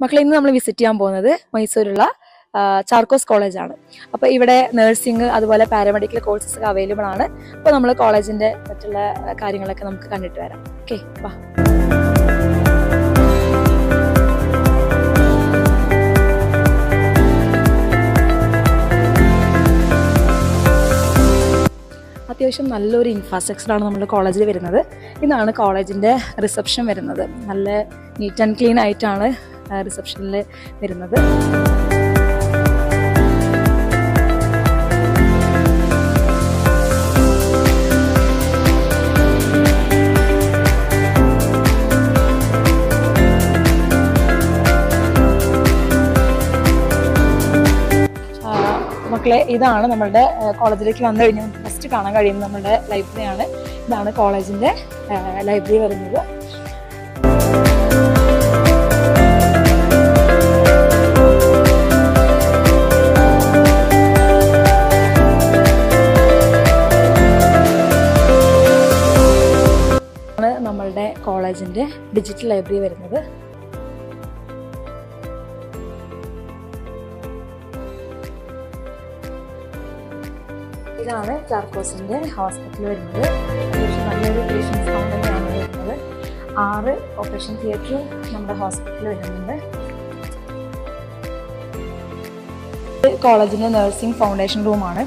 മക്കളെ ഇന്ന് നമ്മൾ വിസിറ്റ് ചെയ്യാൻ പോകുന്നത് മൈസൂരുള്ള ചാർക്കോസ് കോളേജാണ്. അപ്പോൾ ഇവിടെ നഴ്സിംഗ് അതുപോലെ പാരാമെഡിക്കൽ കോഴ്സസ് ഒക്കെ അവൈലബിൾ ആണ്. അപ്പോൾ നമ്മൾ കോളേജിൻ്റെ മറ്റുള്ള കാര്യങ്ങളൊക്കെ നമുക്ക് കണ്ടിട്ട് വരാം. ഓക്കെ, വാ. അത്യാവശ്യം നല്ലൊരു ഇൻഫ്രാസ്ട്രക്ചറാണ് നമ്മുടെ കോളേജിൽ വരുന്നത്. ഇതാണ് കോളേജിൻ്റെ റിസപ്ഷൻ വരുന്നത്. നല്ല നീറ്റ് ആൻഡ് ക്ലീൻ ആയിട്ടാണ് റിസപ്ഷനിൽ വരുന്നത്. മക്കളെ, ഇതാണ് നമ്മളുടെ കോളേജിലേക്ക് വന്നു കഴിഞ്ഞാൽ ഫസ്റ്റ് കാണാൻ കഴിയുന്നത് നമ്മുടെ ലൈബ്രറിയാണ്. ഇതാണ് കോളേജിൻ്റെ ലൈബ്രറി വരുന്നത്. നമ്മളുടെ കോളേജിൻ്റെ ഡിജിറ്റൽ ലൈബ്രറി വരുന്നത്. ഇതാണ് ചാർക്കോസിൻ്റെ ഹോസ്പിറ്റൽ വരുന്നത്. നല്ലൊരു പേഷ്യൻസ് കൗണ്ടറിയാണ് വരുന്നത്. 6 ഓപ്പറേഷൻ തിയേറ്റർ നമ്മുടെ ഹോസ്പിറ്റലിൽ വരുന്നുണ്ട്. കോളേജിൻ്റെ നഴ്സിംഗ് ഫൗണ്ടേഷൻ റൂമാണ്.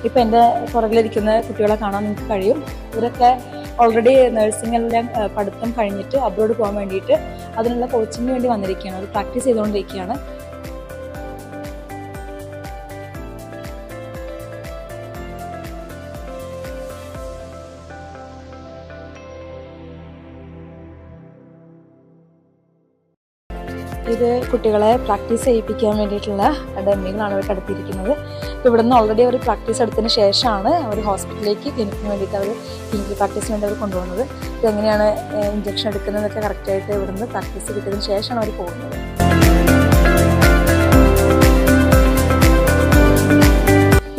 ഇപ്പോൾ എൻ്റെ പുറകിലിരിക്കുന്ന കുട്ടികളെ കാണാൻ നിങ്ങൾക്ക് കഴിയും. ഇവരൊക്കെ ഓൾറെഡി നഴ്സിംഗ് എല്ലാം പഠിത്തം കഴിഞ്ഞിട്ട് അബ്രോഡ് പോകാൻ വേണ്ടിയിട്ട് അതിനുള്ള കോച്ചിങ്ങിന് വേണ്ടി വന്നിരിക്കുകയാണ്. അത് പ്രാക്ടീസ് ചെയ്തുകൊണ്ടിരിക്കുകയാണ്. ഇത് കുട്ടികളെ പ്രാക്ടീസ് ചെയ്യിപ്പിക്കാൻ വേണ്ടിയിട്ടുള്ള ഡമ്മികളാണ് അവർ കടത്തിയിരിക്കുന്നത്. ഇപ്പോൾ ഇവിടെ നിന്ന് ഓൾറെഡി അവർ പ്രാക്ടീസ് എടുത്തതിന് ശേഷമാണ് അവർ ഹോസ്പിറ്റലിലേക്ക് ക്ലിനിക്കിന് വേണ്ടിയിട്ട് അവർ ക്ലിനിക്കൽ പ്രാക്ടീസിന് വേണ്ടി അവർ കൊണ്ടുപോകുന്നത്. ഇതെങ്ങനെയാണ് ഇഞ്ചക്ഷൻ എടുക്കുന്നതൊക്കെ കറക്റ്റായിട്ട് ഇവിടെ നിന്ന് പ്രാക്ടീസ് കിട്ടിയതിന് ശേഷമാണ് അവർ പോകുന്നത്.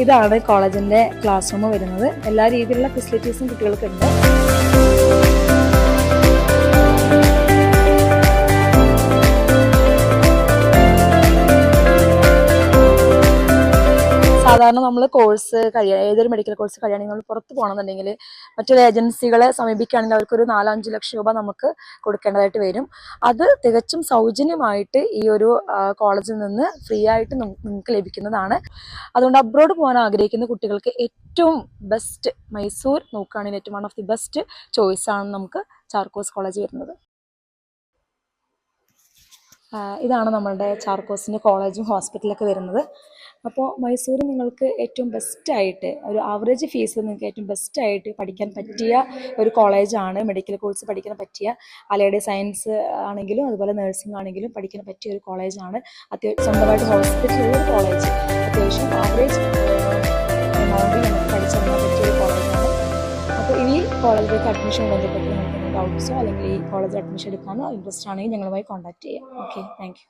ഇതാണ് കോളേജിൻ്റെ ക്ലാസ് റൂം വരുന്നത്. എല്ലാ രീതിയിലുള്ള ഫെസിലിറ്റീസും കുട്ടികൾക്കുണ്ട്. സാധാരണ നമ്മൾ കോഴ്സ് ഏതൊരു മെഡിക്കൽ കോഴ്സ് കഴിയുകയാണെങ്കിൽ നമ്മൾ പുറത്ത് പോകണമെന്നുണ്ടെങ്കിൽ മറ്റൊരു ഏജൻസികളെ സമീപിക്കുകയാണെങ്കിൽ അവർക്കൊരു 4-5 ലക്ഷം രൂപ നമുക്ക് കൊടുക്കേണ്ടതായിട്ട് വരും. അത് തികച്ചും സൗജന്യമായിട്ട് ഈ ഒരു കോളേജിൽ നിന്ന് ഫ്രീ ആയിട്ട് നിങ്ങൾക്ക് ലഭിക്കുന്നതാണ്. അതുകൊണ്ട് അബ്രോഡ് പോകാൻ ആഗ്രഹിക്കുന്ന കുട്ടികൾക്ക് ഏറ്റവും ബെസ്റ്റ് മൈസൂർ നോക്കുകയാണെങ്കിൽ ഏറ്റവും വൺ ഓഫ് ദി ബെസ്റ്റ് ചോയ്സാണ് നമുക്ക് ചാർക്കോസ് കോളേജ് വരുന്നത്. ഇതാണ് നമ്മളുടെ ചാർക്കോസിൻ്റെ കോളേജും ഹോസ്പിറ്റലൊക്കെ വരുന്നത്. അപ്പോൾ മൈസൂർ നിങ്ങൾക്ക് ഏറ്റവും ബെസ്റ്റായിട്ട് ഒരു ആവറേജ് ഫീസിൽ നിങ്ങൾക്ക് ഏറ്റവും ബെസ്റ്റായിട്ട് പഠിക്കാൻ പറ്റിയ ഒരു കോളേജാണ്. മെഡിക്കൽ കോഴ്സ് പഠിക്കാൻ പറ്റിയ അലൈഡ് സയൻസ് ആണെങ്കിലും അതുപോലെ നഴ്സിംഗ് ആണെങ്കിലും പഠിക്കാൻ പറ്റിയ ഒരു കോളേജാണ്. സ്വന്തമായിട്ട് ഹോസ്പിറ്റലുള്ള ഒരു കോളേജ്. അത്യാവശ്യം ആവറേജ് എമൗണ്ടിൽ നമുക്ക് പഠിച്ചിറങ്ങാൻ പറ്റിയ ഒരു കോളേജാണ്. അപ്പോൾ ഈ കോളേജിലേക്ക് അഡ്മിഷൻ ബന്ധപ്പെട്ട് നമുക്ക് ഡൗട്ട്സോ അല്ലെങ്കിൽ ഈ കോളേജിൽ അഡ്മിഷൻ എടുക്കാനോ ഇൻട്രസ്റ്റ് ആണെങ്കിൽ ഞങ്ങളുമായി കോൺടാക്ട് ചെയ്യാം. Okay, thank you.